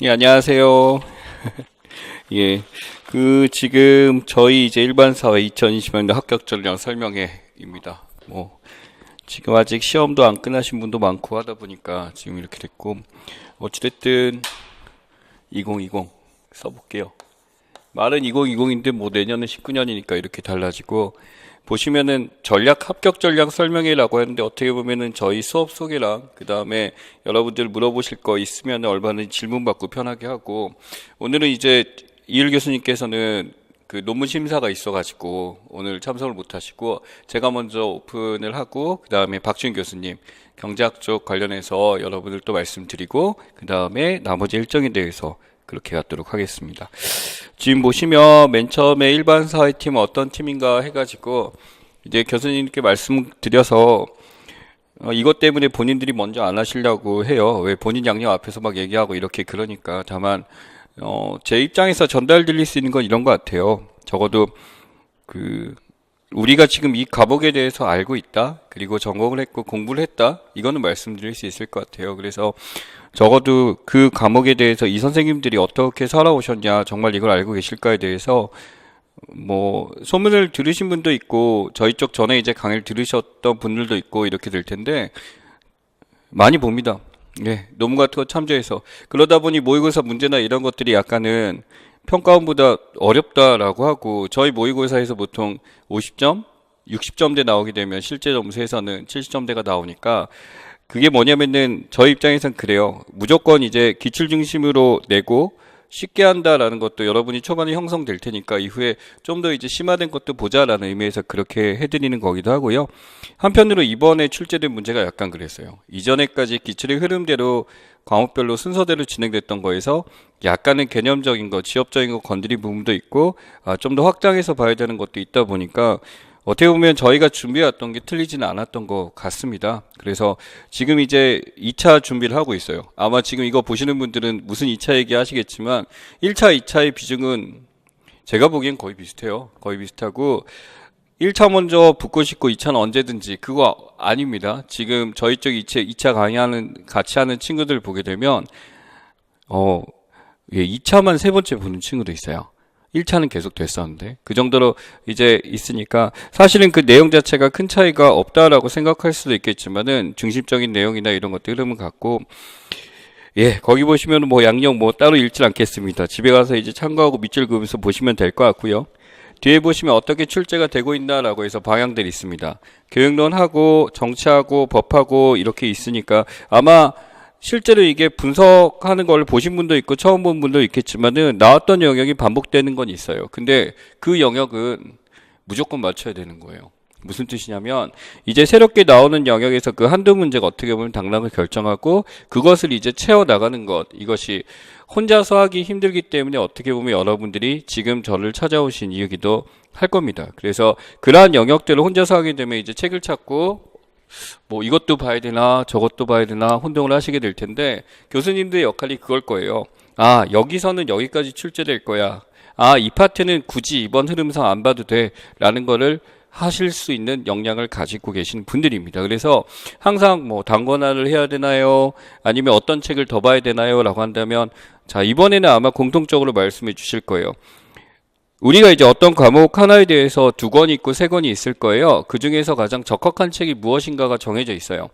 예, 안녕하세요. 예, 지금 저희 이제 일반사회 2020년도 합격 전형 설명회입니다. 지금 아직 시험도 안 끝나신 분도 많고 하다 보니까 지금 이렇게 됐고, 어찌됐든 2020 써볼게요. 말은 2020인데 내년은 19년이니까 이렇게 달라지고, 보시면은 전략 합격 전략 설명회라고 하는데 어떻게 보면은 저희 수업 소개랑 그 다음에 여러분들 물어보실 거 있으면 얼마나 질문 받고 편하게 하고, 오늘은 이제 이율 교수님께서는 그 논문 심사가 있어가지고 오늘 참석을 못 하시고, 제가 먼저 오픈을 하고 그 다음에 박준 교수님 경제학 쪽 관련해서 여러분들 또 말씀드리고, 그 다음에 나머지 일정에 대해서 그렇게 갖도록 하겠습니다. 지금 보시면 맨 처음에 일반 사회팀은 어떤 팀인가 해가지고 이제 교수님께 말씀드려서 이것 때문에 본인들이 먼저 안 하시려고 해요. 왜 본인 양념 앞에서 막 얘기하고 이렇게. 그러니까 다만 제 입장에서 전달드릴 수 있는 건 이런 것 같아요. 적어도 우리가 지금 이 과목에 대해서 알고 있다, 그리고 전공을 했고 공부를 했다, 이거는 말씀드릴 수 있을 것 같아요. 그래서 적어도 그 과목에 대해서 이 선생님들이 어떻게 살아오셨냐, 정말 이걸 알고 계실까에 대해서 소문을 들으신 분도 있고 저희 쪽 전에 이제 강의를 들으셨던 분들도 있고 이렇게 될 텐데, 많이 봅니다. 예, 논문 같은 거 참조해서. 그러다 보니 모의고사 문제나 이런 것들이 약간은 평가원보다 어렵다라고 하고, 저희 모의고사에서 보통 50점, 60점대 나오게 되면 실제 점수에서는 70점대가 나오니까, 그게 뭐냐면은 저희 입장에선 그래요. 무조건 이제 기출 중심으로 내고 쉽게 한다라는 것도 여러분이 초반에 형성될 테니까 이후에 좀 더 이제 심화된 것도 보자라는 의미에서 그렇게 해드리는 거기도 하고요. 한편으로 이번에 출제된 문제가 약간 그랬어요. 이전에까지 기출의 흐름대로 과목별로 순서대로 진행됐던 거에서 약간은 개념적인 거, 지엽적인 거 건드린 부분도 있고, 좀 더 확장해서 봐야 되는 것도 있다 보니까 어떻게 보면 저희가 준비해왔던 게 틀리지는 않았던 것 같습니다. 그래서 지금 이제 2차 준비를 하고 있어요. 아마 지금 이거 보시는 분들은 무슨 2차 얘기 하시겠지만 1차, 2차의 비중은 제가 보기엔 거의 비슷해요. 거의 비슷하고, 1차 먼저 붙고 싶고 2차는 언제든지, 그거 아닙니다. 지금 저희 쪽 2차 같이 하는 친구들 보게 되면 2차만 세 번째 보는 친구도 있어요. 1차는 계속 됐었는데, 그 정도로 이제 있으니까 사실은 그 내용 자체가 큰 차이가 없다라고 생각할 수도 있겠지만은 중심적인 내용이나 이런 것들 흐름은 같고, 예, 거기 보시면 양력 따로 읽질 않겠습니다. 집에 가서 이제 참고하고 밑줄 그으면서 보시면 될 것 같고요. 뒤에 보시면 어떻게 출제가 되고 있나라고 해서 방향들이 있습니다. 교육론하고 정치하고 법하고 이렇게 있으니까 아마 실제로 이게 분석하는 걸 보신 분도 있고 처음 본 분도 있겠지만은 나왔던 영역이 반복되는 건 있어요. 근데 그 영역은 무조건 맞춰야 되는 거예요. 무슨 뜻이냐면 이제 새롭게 나오는 영역에서 그 한두 문제가 어떻게 보면 당락을 결정하고 그것을 이제 채워나가는 것, 이것이 혼자서 하기 힘들기 때문에 어떻게 보면 여러분들이 지금 저를 찾아오신 이유기도 할 겁니다. 그래서 그러한 영역들을 혼자서 하게 되면 이제 책을 찾고 이것도 봐야 되나 저것도 봐야 되나 혼동을 하시게 될 텐데, 교수님들의 역할이 그걸 거예요. 여기서는 여기까지 출제될 거야. 이 파트는 굳이 이번 흐름상 안 봐도 돼 라는 거를 하실 수 있는 역량을 가지고 계신 분들입니다. 그래서 항상 단권화를 해야 되나요? 아니면 어떤 책을 더 봐야 되나요? 라고 한다면, 자, 이번에는 아마 공통적으로 말씀해 주실 거예요. 우리가 이제 어떤 과목 하나에 대해서 2권이 있고 3권이 있을 거예요. 그 중에서 가장 적합한 책이 무엇인가가 정해져 있어요.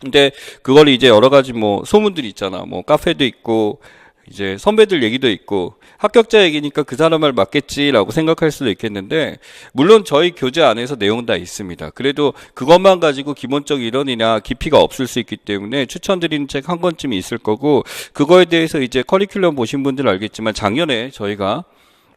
근데 그걸 이제 여러 가지 소문들이 있잖아. 카페도 있고 이제 선배들 얘기도 있고 합격자 얘기니까 그 사람 말 맞겠지라고 생각할 수도 있겠는데, 물론 저희 교재 안에서 내용은 다 있습니다. 그래도 그것만 가지고 기본적 이론이나 깊이가 없을 수 있기 때문에 추천드리는 책 한 권쯤이 있을 거고, 그거에 대해서 이제 커리큘럼 보신 분들은 알겠지만 작년에 저희가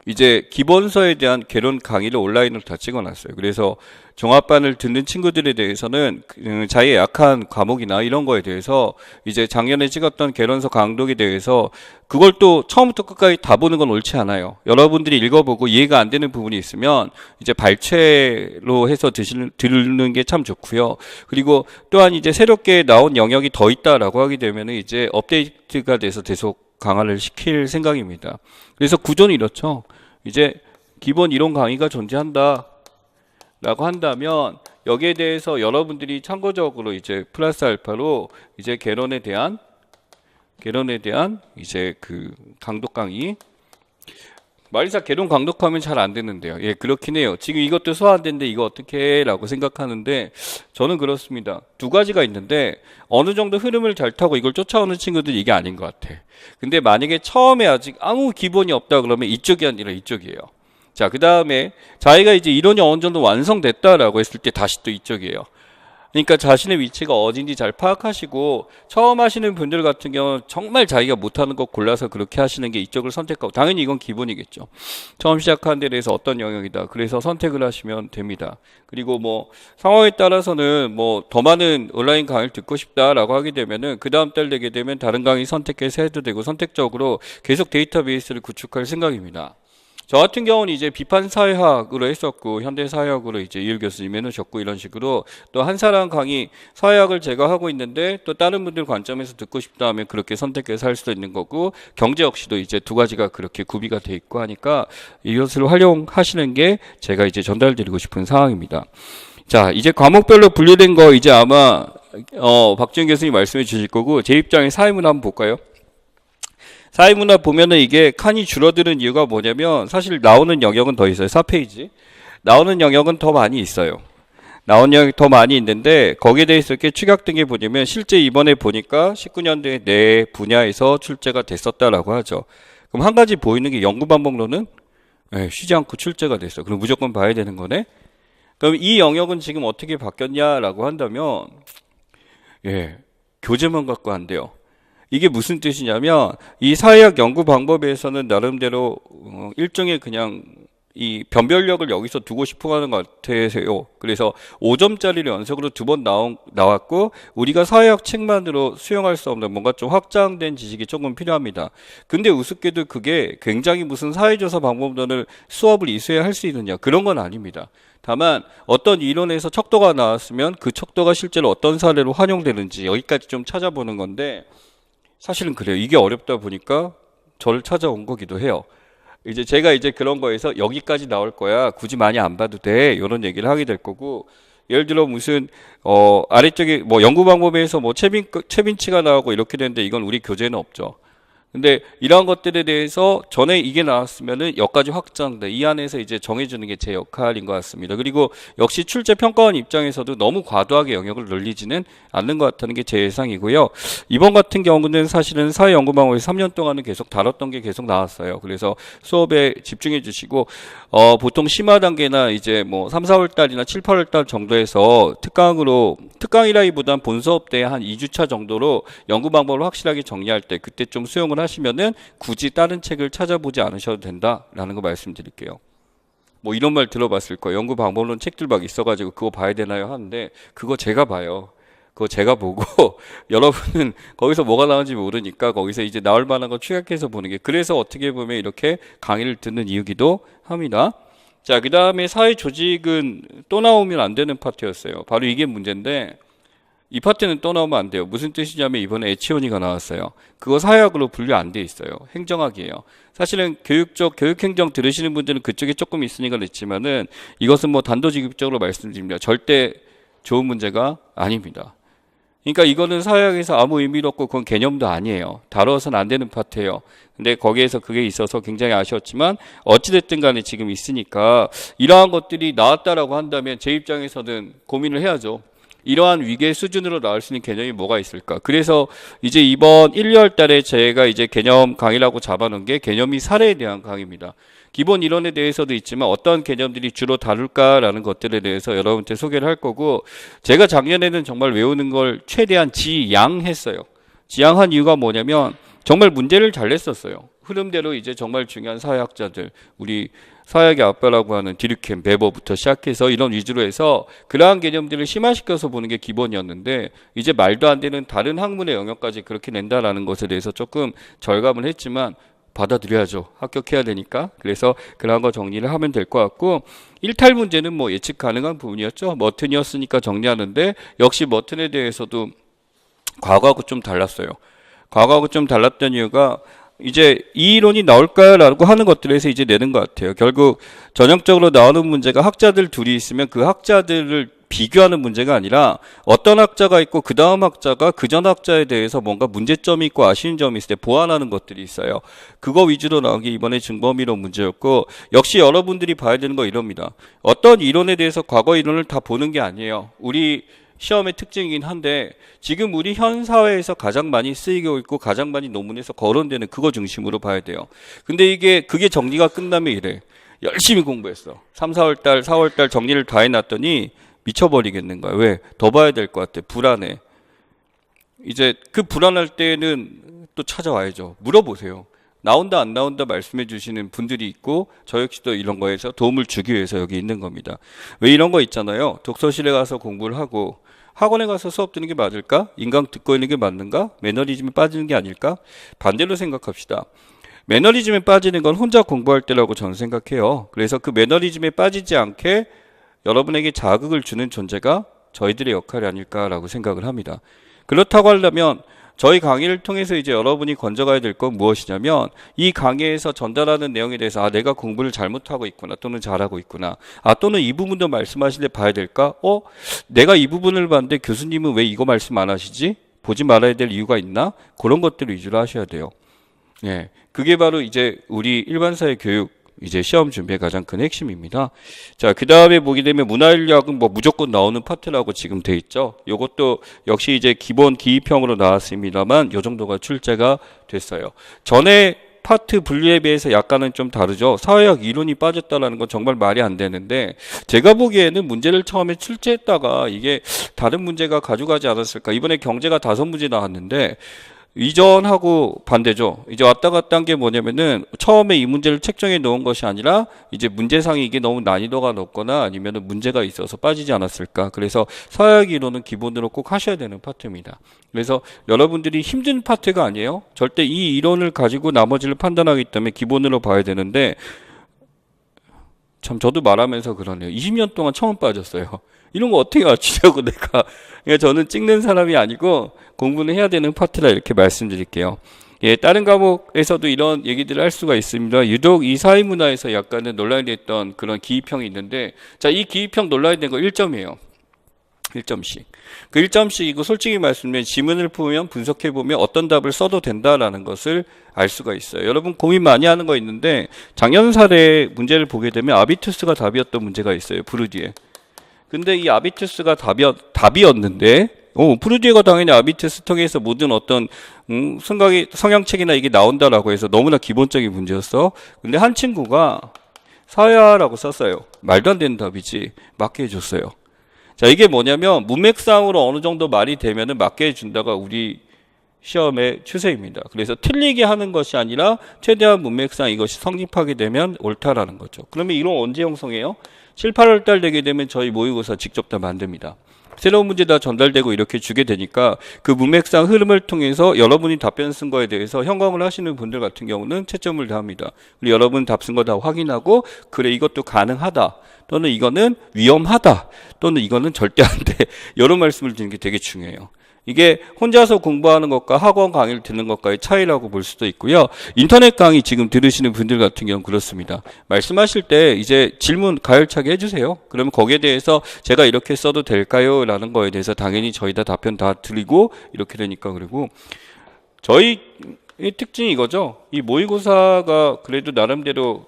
이제 기본서에 대한 개론 강의를 온라인으로 다 찍어놨어요. 그래서 종합반을 듣는 친구들에 대해서는 자기의 약한 과목이나 이런 거에 대해서 이제 작년에 찍었던 개론서 강독에 대해서 그걸 또 처음부터 끝까지 다 보는 건 옳지 않아요. 여러분들이 읽어보고 이해가 안 되는 부분이 있으면 이제 발췌로 해서 들는 게 참 좋고요. 그리고 또한 이제 새롭게 나온 영역이 더 있다라고 하게 되면 이제 업데이트가 돼서 계속 강화를 시킬 생각입니다. 그래서 구조는 이렇죠. 이제 기본 이론 강의가 존재한다 라고 한다면 여기에 대해서 여러분들이 참고적으로 이제 플러스 알파로 이제 개론에 대한 개론에 대한 이제 그 강독 강의. 말이사 개론 강독하면 잘 안 되는데요. 예, 그렇긴 해요. 지금 이것도 소화 안 되는데 이거 어떻게 해? 라고 생각하는데 저는 그렇습니다. 두 가지가 있는데 어느 정도 흐름을 잘 타고 이걸 쫓아오는 친구들이 이게 아닌 것 같아. 근데 만약에 처음에 아직 아무 기본이 없다 그러면 이쪽이 아니라 이쪽이에요. 자, 그 다음에 자기가 이제 이론이 어느 정도 완성됐다라고 했을 때 다시 또 이쪽이에요. 그러니까 자신의 위치가 어딘지 잘 파악하시고 처음 하시는 분들 같은 경우는 정말 자기가 못하는 거 골라서 그렇게 하시는 게 이쪽을 선택하고 당연히 이건 기본이겠죠. 처음 시작하는 데 대해서 어떤 영역이다. 그래서 선택을 하시면 됩니다. 그리고 뭐 상황에 따라서는 뭐 더 많은 온라인 강의를 듣고 싶다라고 하게 되면은 그 다음 달 되게 되면 다른 강의 선택해서 해도 되고 선택적으로 계속 데이터베이스를 구축할 생각입니다. 저 같은 경우는 이제 비판 사회학으로 했었고 현대 사회학으로 이제 이일 교수님 해놓으셨고 이런 식으로 또 한 사람 강의 사회학을 제가 하고 있는데 또 다른 분들 관점에서 듣고 싶다 하면 그렇게 선택해서 할 수도 있는 거고 경제 역시도 이제 두 가지가 그렇게 구비가 돼 있고 하니까 이것을 활용하시는 게 제가 이제 전달드리고 싶은 상황입니다. 자, 이제 과목별로 분류된 거 이제 아마 박지훈 교수님 말씀해 주실 거고 제 입장에 사회문화 한번 볼까요? 사회문화 보면은 이게 칸이 줄어드는 이유가 뭐냐면 사실 나오는 영역은 더 있어요. 4페이지. 나오는 영역은 더 많이 있어요. 나오는 영역이 더 많이 있는데 거기에 대해서 이렇게 축약된 게 뭐냐면 실제 이번에 보니까 19년도에 내 분야에서 출제가 됐었다라고 하죠. 그럼 한 가지 보이는 게 연구 방법론은 쉬지 않고 출제가 됐어. 그럼 무조건 봐야 되는 거네. 그럼 이 영역은 지금 어떻게 바뀌었냐라고 한다면 교재만 갖고 안 돼요. 이게 무슨 뜻이냐면 이 사회학 연구 방법에서는 나름대로 일종의 그냥 이 변별력을 여기서 두고 싶어 하는 것 같아요. 그래서 5점짜리를 연속으로 두 번 나왔고 우리가 사회학 책만으로 수용할 수 없는 뭔가 좀 확장된 지식이 조금 필요합니다. 근데 우습게도 그게 굉장히 무슨 사회조사 방법론을 수업을 이수해야 할 수 있느냐 그런 건 아닙니다. 다만 어떤 이론에서 척도가 나왔으면 그 척도가 실제로 어떤 사례로 활용되는지 여기까지 좀 찾아보는 건데 사실은 그래요. 이게 어렵다 보니까 저를 찾아온 거기도 해요. 이제 제가 이제 그런 거에서 여기까지 나올 거야. 굳이 많이 안 봐도 돼. 이런 얘기를 하게 될 거고. 예를 들어 무슨 아래쪽에 뭐 연구 방법에서 뭐 최빈치가 나오고 이렇게 되는데 이건 우리 교재는 없죠. 근데 이러한 것들에 대해서 전에 이게 나왔으면은 여기까지 확장돼. 이 안에서 이제 정해주는 게 제 역할인 것 같습니다. 그리고 역시 출제 평가원 입장에서도 너무 과도하게 영역을 늘리지는 않는 것 같다는 게 제 예상이고요. 이번 같은 경우는 사실은 사회연구방법에서 3년 동안은 계속 다뤘던 게 계속 나왔어요. 그래서 수업에 집중해 주시고 보통 심화 단계나 이제 뭐 3, 4월 달이나 7, 8월 달 정도에서 특강이라기보단 본 수업 때 한 2주차 정도로 연구 방법을 확실하게 정리할 때 그때 좀 수용을 하시면은 굳이 다른 책을 찾아보지 않으셔도 된다라는 거 말씀드릴게요. 뭐 이런 말 들어봤을 거예요. 연구 방법론 책들 막 있어가지고 그거 봐야 되나요 하는데 그거 제가 봐요. 그거 제가 보고 여러분은 거기서 뭐가 나오는지 모르니까 거기서 이제 나올 만한 거 취약해서 보는 게 그래서 어떻게 보면 이렇게 강의를 듣는 이유기도 합니다. 자, 그 다음에 사회 조직은 또 나오면 안 되는 파트였어요. 바로 이게 문제인데 이 파트는 또 나오면 안 돼요. 무슨 뜻이냐면 이번에 에치오니가 나왔어요. 그거 사회학으로 분류 안 돼 있어요. 행정학이에요. 사실은 교육행정 들으시는 분들은 그쪽에 조금 있으니까 그랬지만은 이것은 뭐 단도직입적으로 말씀드립니다. 절대 좋은 문제가 아닙니다. 그러니까 이거는 사회학에서 아무 의미도 없고 그건 개념도 아니에요. 다뤄서는 안 되는 파트예요. 근데 거기에서 그게 있어서 굉장히 아쉬웠지만 어찌됐든 간에 지금 있으니까 이러한 것들이 나왔다라고 한다면 제 입장에서는 고민을 해야죠. 이러한 위계 수준으로 나올 수 있는 개념이 뭐가 있을까? 그래서 이제 이번 1, 2월 달에 제가 이제 개념 강의라고 잡아놓은 게 개념이 사례에 대한 강의입니다. 기본 이론에 대해서도 있지만 어떤 개념들이 주로 다룰까라는 것들에 대해서 여러분한테 소개를 할 거고 제가 작년에는 정말 외우는 걸 최대한 지양했어요. 지양한 이유가 뭐냐면 정말 문제를 잘 냈었어요. 흐름대로 이제 정말 중요한 사회학자들, 우리 사회학의 아빠라고 하는 디르켐, 베버부터 시작해서 이런 위주로 해서 그러한 개념들을 심화시켜서 보는 게 기본이었는데 이제 말도 안 되는 다른 학문의 영역까지 그렇게 낸다라는 것에 대해서 조금 절감을 했지만 받아들여야죠. 합격해야 되니까. 그래서 그런 거 정리를 하면 될 것 같고 일탈 문제는 뭐 예측 가능한 부분이었죠. 머튼이었으니까 정리하는데 역시 머튼에 대해서도 과거하고 좀 달랐어요. 과거하고 좀 달랐던 이유가 이제 이 이론이 나올까라고 하는 것들에서 이제 내는 것 같아요. 결국 전형적으로 나오는 문제가 학자들 둘이 있으면 그 학자들을 비교하는 문제가 아니라 어떤 학자가 있고 그 다음 학자가 그 전 학자에 대해서 뭔가 문제점이 있고 아쉬운 점이 있을 때 보완하는 것들이 있어요. 그거 위주로 나온 게 이번에 증범이론 문제였고, 역시 여러분들이 봐야 되는 거 이럽니다. 어떤 이론에 대해서 과거 이론을 다 보는 게 아니에요. 우리 시험의 특징이긴 한데 지금 우리 현 사회에서 가장 많이 쓰이고 있고 가장 많이 논문에서 거론되는 그거 중심으로 봐야 돼요. 근데 그게 정리가 끝나면 이래. 열심히 공부했어. 3, 4월달, 4월달 정리를 다 해놨더니 미쳐버리겠는 거야. 왜? 더 봐야 될 것 같아. 불안해. 이제 그 불안할 때는 또 찾아와야죠. 물어보세요. 나온다 안 나온다 말씀해 주시는 분들이 있고 저 역시도 이런 거에서 도움을 주기 위해서 여기 있는 겁니다. 왜 이런 거 있잖아요. 독서실에 가서 공부를 하고 학원에 가서 수업 듣는 게 맞을까? 인강 듣고 있는 게 맞는가? 매너리즘에 빠지는 게 아닐까? 반대로 생각합시다. 매너리즘에 빠지는 건 혼자 공부할 때라고 저는 생각해요. 그래서 그 매너리즘에 빠지지 않게 여러분에게 자극을 주는 존재가 저희들의 역할이 아닐까라고 생각을 합니다. 그렇다고 하려면 저희 강의를 통해서 이제 여러분이 건져가야 될 건 무엇이냐면 이 강의에서 전달하는 내용에 대해서 내가 공부를 잘못하고 있구나 또는 잘하고 있구나 또는 이 부분도 말씀하실 때 봐야 될까? 내가 이 부분을 봤는데 교수님은 왜 이거 말씀 안 하시지? 보지 말아야 될 이유가 있나? 그런 것들 위주로 하셔야 돼요. 예, 그게 바로 이제 우리 일반사회 교육 이제 시험 준비의 가장 큰 핵심입니다. 자, 그 다음에 보게 되면 문화인력은 뭐 무조건 나오는 파트라고 지금 돼 있죠. 요것도 역시 이제 기본 기입형으로 나왔습니다만 요 정도가 출제가 됐어요. 전에 파트 분류에 비해서 약간은 좀 다르죠. 사회학 이론이 빠졌다라는 건 정말 말이 안 되는데 제가 보기에는 문제를 처음에 출제했다가 이게 다른 문제가 가져가지 않았을까. 이번에 경제가 5문제 나왔는데 이전하고 반대죠. 이제 왔다 갔다 한 게 뭐냐면은 처음에 이 문제를 책정해 놓은 것이 아니라 이제 문제상이 이게 너무 난이도가 높거나 아니면은 문제가 있어서 빠지지 않았을까. 그래서 사회학 이론은 기본으로 꼭 하셔야 되는 파트입니다. 그래서 여러분들이 힘든 파트가 아니에요. 절대 이 이론을 가지고 나머지를 판단하기 때문에 기본으로 봐야 되는데 참 저도 말하면서 그러네요. 20년 동안 처음 빠졌어요. 이런 거 어떻게 맞추려고 내가. 그러니까 저는 찍는 사람이 아니고 공부는 해야 되는 파트라 이렇게 말씀드릴게요. 예, 다른 과목에서도 이런 얘기들을 할 수가 있습니다. 유독 이 사회문화에서 약간은 논란이 됐던 그런 기입형이 있는데, 자, 이 기입형 논란이 된 거 1점이에요. 1점씩. 그 1점씩 이거 솔직히 말씀드리면 지문을 보면 분석해보면 어떤 답을 써도 된다라는 것을 알 수가 있어요. 여러분 고민 많이 하는 거 있는데 작년 사례 문제를 보게 되면 아비투스가 답이었던 문제가 있어요. 부르디에. 근데 이 아비투스가 답이었는데 프루디에가 당연히 아비투스 통해서 모든 어떤 성향책이나 이게 나온다라고 해서 너무나 기본적인 문제였어. 근데 한 친구가 사회화라고 썼어요. 말도 안 되는 답이지. 맞게 해줬어요. 자, 이게 뭐냐면 문맥상으로 어느 정도 말이 되면은 맞게 해준다가 우리 시험의 추세입니다. 그래서 틀리게 하는 것이 아니라 최대한 문맥상 이것이 성립하게 되면 옳다라는 거죠. 그러면 이론 언제 형성해요? 7, 8월 달 되게 되면 저희 모의고사 직접 다 만듭니다. 새로운 문제 다 전달되고 이렇게 주게 되니까 그 문맥상 흐름을 통해서 여러분이 답변 쓴 거에 대해서 현황을 하시는 분들 같은 경우는 채점을 다 합니다. 그리고 여러분 답 쓴 거 다 확인하고 그래 이것도 가능하다 또는 이거는 위험하다 또는 이거는 절대 안 돼 이런 말씀을 드리는 게 되게 중요해요. 이게 혼자서 공부하는 것과 학원 강의를 듣는 것과의 차이라고 볼 수도 있고요. 인터넷 강의 지금 들으시는 분들 같은 경우는 그렇습니다. 말씀하실 때 이제 질문 가열차게 해주세요. 그러면 거기에 대해서 제가 이렇게 써도 될까요? 라는 거에 대해서 당연히 저희 다 답변 다 드리고 이렇게 되니까. 그리고 저희 이 특징이 이거죠. 이 모의고사가 그래도 나름대로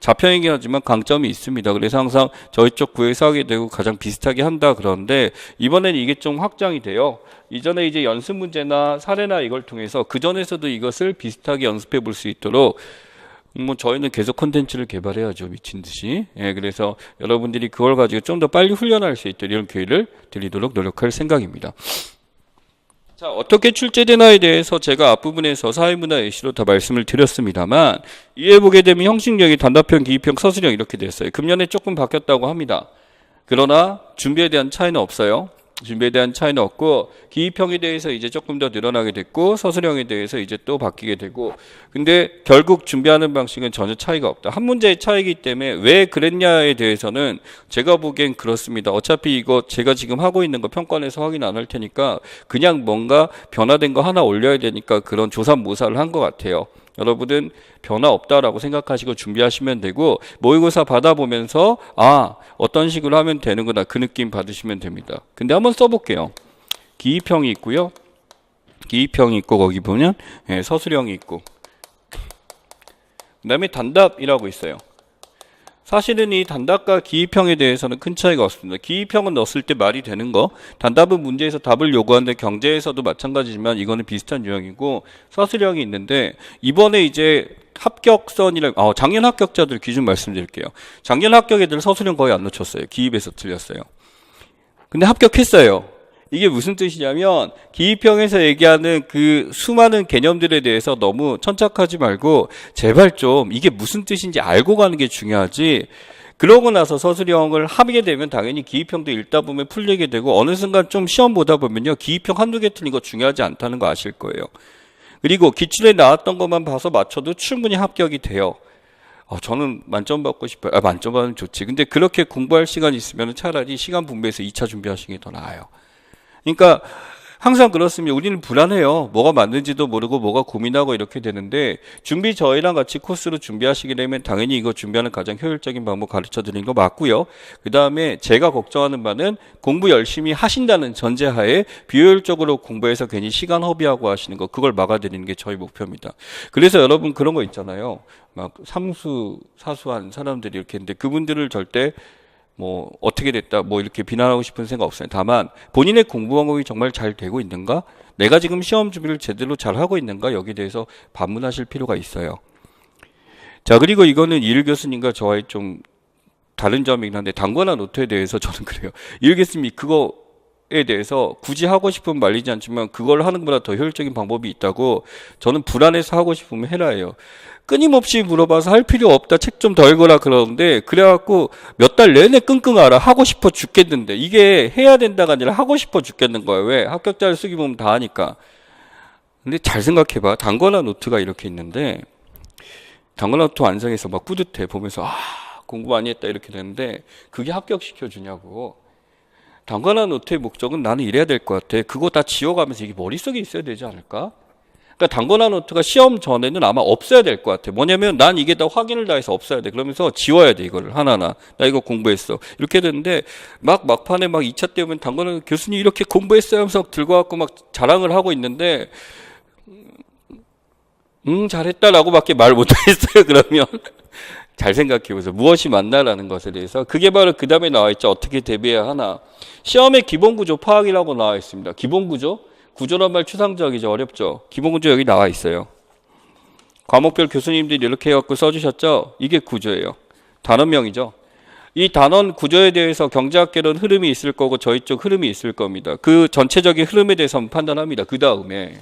자평이긴 하지만 강점이 있습니다. 그래서 항상 저희 쪽 구에서 하게 되고 가장 비슷하게 한다 그러는데 이번에는 이게 좀 확장이 돼요. 이전에 이제 연습 문제나 사례나 이걸 통해서 그전에서도 이것을 비슷하게 연습해 볼 수 있도록 저희는 계속 콘텐츠를 개발해야죠. 미친 듯이. 예, 그래서 여러분들이 그걸 가지고 좀 더 빨리 훈련할 수 있도록 이런 기회를 드리도록 노력할 생각입니다. 자, 어떻게 출제되나에 대해서 제가 앞부분에서 사회문화 예시로 다 말씀을 드렸습니다만 이해해보게 되면 형식력이 단답형, 기입형, 서술형 이렇게 됐어요. 금년에 조금 바뀌었다고 합니다. 그러나 준비에 대한 차이는 없어요. 준비에 대한 차이는 없고 기입형에 대해서 이제 조금 더 늘어나게 됐고 서술형에 대해서 이제 또 바뀌게 되고 근데 결국 준비하는 방식은 전혀 차이가 없다. 한 문제의 차이기 때문에 왜 그랬냐에 대해서는 제가 보기엔 그렇습니다. 어차피 이거 제가 지금 하고 있는 거 평가원에서 확인 안 할 테니까 그냥 뭔가 변화된 거 하나 올려야 되니까 그런 조사모사를 한 것 같아요. 여러분은 변화 없다라고 생각하시고 준비하시면 되고 모의고사 받아보면서 어떤 식으로 하면 되는구나 그 느낌 받으시면 됩니다. 근데 한번 써볼게요. 기입형이 있고요. 기입형이 있고 거기 보면 서술형이 있고 그 다음에 단답이라고 있어요. 사실은 이 단답과 기입형에 대해서는 큰 차이가 없습니다. 기입형은 넣었을 때 말이 되는 거, 단답은 문제에서 답을 요구하는데 경제에서도 마찬가지지만 이거는 비슷한 유형이고 서술형이 있는데 이번에 이제 작년 합격자들 기준 말씀드릴게요. 작년 합격 애들 서술형 거의 안 놓쳤어요. 기입에서 틀렸어요. 근데 합격했어요. 이게 무슨 뜻이냐면 기입형에서 얘기하는 그 수많은 개념들에 대해서 너무 천착하지 말고 제발 좀 이게 무슨 뜻인지 알고 가는 게 중요하지. 그러고 나서 서술형을 하게 되면 당연히 기입형도 읽다 보면 풀리게 되고 어느 순간 좀 시험 보다 보면요. 기입형 한두 개 틀린 거 중요하지 않다는 거 아실 거예요. 그리고 기출에 나왔던 것만 봐서 맞춰도 충분히 합격이 돼요. 저는 만점 받고 싶어요. 만점 받으면 좋지. 근데 그렇게 공부할 시간 있으면 차라리 시간 분배해서 2차 준비하시는 게 더 나아요. 그러니까 항상 그렇습니다. 우리는 불안해요. 뭐가 맞는지도 모르고 뭐가 고민하고 이렇게 되는데 준비 저희랑 같이 코스로 준비하시게 되면 당연히 이거 준비하는 가장 효율적인 방법 가르쳐 드리는 거 맞고요. 그 다음에 제가 걱정하는 바는 공부 열심히 하신다는 전제하에 비효율적으로 공부해서 괜히 시간 허비하고 하시는 거 그걸 막아드리는 게 저희 목표입니다. 그래서 여러분 그런 거 있잖아요. 막 사수한 사람들이 이렇게 했는데 그분들을 절대 어떻게 됐다, 이렇게 비난하고 싶은 생각 없어요. 다만, 본인의 공부 방법이 정말 잘 되고 있는가? 내가 지금 시험 준비를 제대로 잘 하고 있는가? 여기에 대해서 반문하실 필요가 있어요. 자, 그리고 이거는 이일 교수님과 저와의 좀 다른 점이긴 한데, 단권화 노트에 대해서 저는 그래요. 이일 교수님이 그거에 대해서 굳이 하고 싶으면 말리지 않지만, 그걸 하는 것보다 더 효율적인 방법이 있다고 저는 불안해서 하고 싶으면 해라예요. 끊임없이 물어봐서 할 필요 없다. 책 좀 더 읽어라 그러는데 그래갖고 몇 달 내내 끙끙 앓아. 하고 싶어 죽겠는데 이게 해야 된다가 아니라 하고 싶어 죽겠는 거예요. 왜? 합격자를 쓰기 보면 다 하니까. 근데 잘 생각해봐. 단권화 노트가 이렇게 있는데 단권화 노트 완성해서 막 뿌듯해. 보면서 공부 많이 했다 이렇게 되는데 그게 합격시켜주냐고. 단권화 노트의 목적은 나는 이래야 될 것 같아. 그거 다 지워가면서 이게 머릿속에 있어야 되지 않을까? 그러니까 단권화 노트가 시험 전에는 아마 없어야 될 것 같아. 뭐냐면 난 이게 다 확인을 다 해서 없어야 돼. 그러면서 지워야 돼 이거를 하나하나. 나 이거 공부했어. 이렇게 되는데 막판에 2차 때 오면 단권화 교수님 이렇게 공부했어요 하면서 들고 갖고 막 자랑을 하고 있는데 잘했다라고 밖에 말 못하겠어요. 그러면 잘 생각해보세요. 무엇이 맞나라는 것에 대해서. 그게 바로 그 다음에 나와 있죠. 어떻게 대비해야 하나. 시험의 기본구조 파악이라고 나와 있습니다. 기본구조? 구조란 말 추상적이죠. 어렵죠. 기본구조 여기 나와 있어요. 과목별 교수님들이 이렇게 해갖고 써주셨죠. 이게 구조예요. 단원명이죠. 이 단원 구조에 대해서 경제학계론 흐름이 있을 거고 저희 쪽 흐름이 있을 겁니다. 그 전체적인 흐름에 대해서 한번 판단합니다. 그 다음에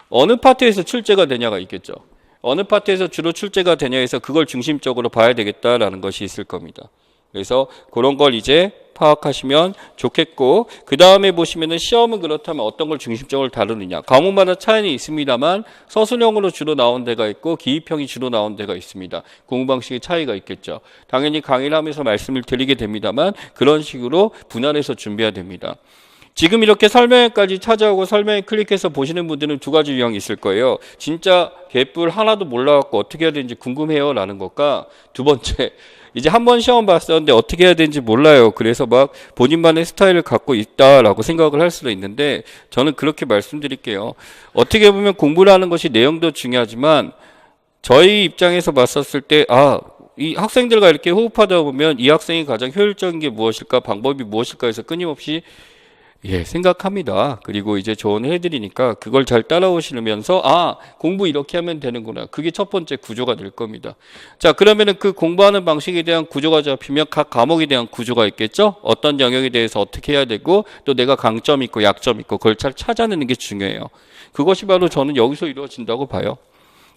어느 파트에서 출제가 되냐가 있겠죠. 어느 파트에서 주로 출제가 되냐 해서 그걸 중심적으로 봐야 되겠다라는 것이 있을 겁니다. 그래서 그런 걸 이제 파악하시면 좋겠고 그 다음에 보시면은 시험은 그렇다면 어떤 걸 중심적으로 다루느냐. 과목마다 차이는 있습니다만 서술형으로 주로 나온 데가 있고 기입형이 주로 나온 데가 있습니다. 공부 방식의 차이가 있겠죠. 당연히 강의를 하면서 말씀을 드리게 됩니다만 그런 식으로 분할해서 준비해야 됩니다. 지금 이렇게 설명회까지 찾아오고 설명회 클릭해서 보시는 분들은 두 가지 유형이 있을 거예요. 진짜 개뿔 하나도 몰라갖고 어떻게 해야 되는지 궁금해요 라는 것과 두 번째 이제 한 번 시험 봤었는데 어떻게 해야 되는지 몰라요. 그래서 막 본인만의 스타일을 갖고 있다라고 생각을 할 수도 있는데 저는 그렇게 말씀드릴게요. 어떻게 보면 공부를 하는 것이 내용도 중요하지만 저희 입장에서 봤었을 때 이 학생들과 이렇게 호흡하다 보면 이 학생이 가장 효율적인 게 무엇일까 방법이 무엇일까 해서 끊임없이 생각합니다. 그리고 이제 조언을 해드리니까 그걸 잘 따라오시면서 공부 이렇게 하면 되는구나. 그게 첫 번째 구조가 될 겁니다. 자, 그러면은 그 공부하는 방식에 대한 구조가 잡히면 각 과목에 대한 구조가 있겠죠? 어떤 영역에 대해서 어떻게 해야 되고 또 내가 강점 있고 약점 있고 그걸 잘 찾아내는 게 중요해요. 그것이 바로 저는 여기서 이루어진다고 봐요.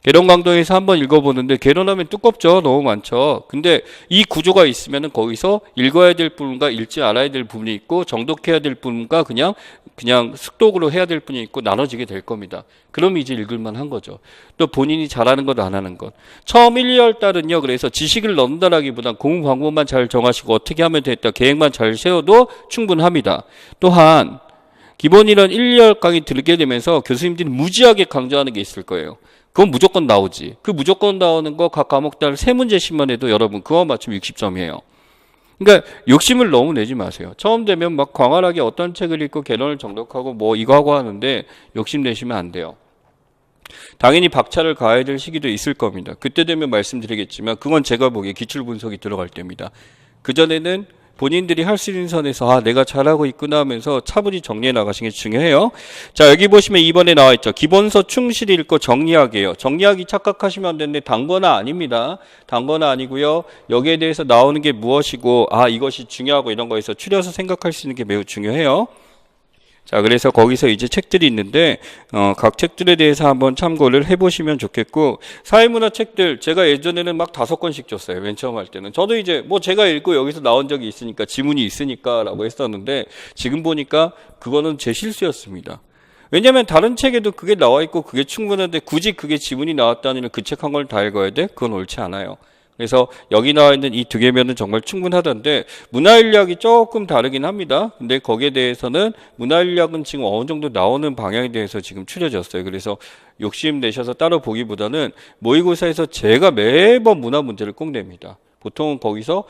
개론 강도에서 한번 읽어보는데 개론하면 두껍죠. 너무 많죠. 근데 이 구조가 있으면은 거기서 읽어야 될 부분과 읽지 않아야 될 부분이 있고 정독해야 될 부분과 그냥 습독으로 해야 될 부분이 있고 나눠지게 될 겁니다. 그럼 이제 읽을만 한 거죠. 또 본인이 잘하는 것 안 하는 것. 처음 1, 2월 달은요. 그래서 지식을 넣는다라기보단 공부 방법만 잘 정하시고 어떻게 하면 되겠다. 계획만 잘 세워도 충분합니다. 또한 기본이론 1열 강의 들게 되면서 교수님들이 무지하게 강조하는 게 있을 거예요. 그건 무조건 나오지. 그 무조건 나오는 거 각 과목별 3문제씩만 해도 여러분 그거 맞추면 60점이에요. 그러니까 욕심을 너무 내지 마세요. 처음 되면 막 광활하게 어떤 책을 읽고 개론을 정독하고 뭐 이거 하고 하는데 욕심 내시면 안 돼요. 당연히 박차를 가해야 될 시기도 있을 겁니다. 그때 되면 말씀드리겠지만 그건 제가 보기에 기출 분석이 들어갈 때입니다. 그전에는 본인들이 할 수 있는 선에서 아 내가 잘하고 있구나 하면서 차분히 정리해 나가시는 게 중요해요. 자 여기 보시면 2번에 나와 있죠. 기본서 충실히 읽고 정리하기예요. 정리하기 착각하시면 안 되는데 단거나 아닙니다. 단거나 아니고요. 여기에 대해서 나오는 게 무엇이고 아 이것이 중요하고 이런 거에서 추려서 생각할 수 있는 게 매우 중요해요. 자, 그래서 거기서 이제 책들이 있는데, 각 책들에 대해서 한번 참고를 해보시면 좋겠고, 사회문화 책들, 제가 예전에는 막 5권씩 줬어요. 맨 처음 할 때는. 저도 이제 뭐 제가 읽고 여기서 나온 적이 있으니까, 지문이 있으니까 라고 했었는데, 지금 보니까 그거는 제 실수였습니다. 왜냐면 다른 책에도 그게 나와 있고 그게 충분한데 굳이 그게 지문이 나왔다는 그 책 한 걸 다 읽어야 돼? 그건 옳지 않아요. 그래서 여기 나와 있는 이 2개면은 정말 충분하던데 문화인력이 조금 다르긴 합니다. 근데 거기에 대해서는 문화인력은 지금 어느 정도 나오는 방향에 대해서 지금 추려졌어요. 그래서 욕심 내셔서 따로 보기보다는 모의고사에서 제가 매번 문화 문제를 꼭 냅니다. 보통은 거기서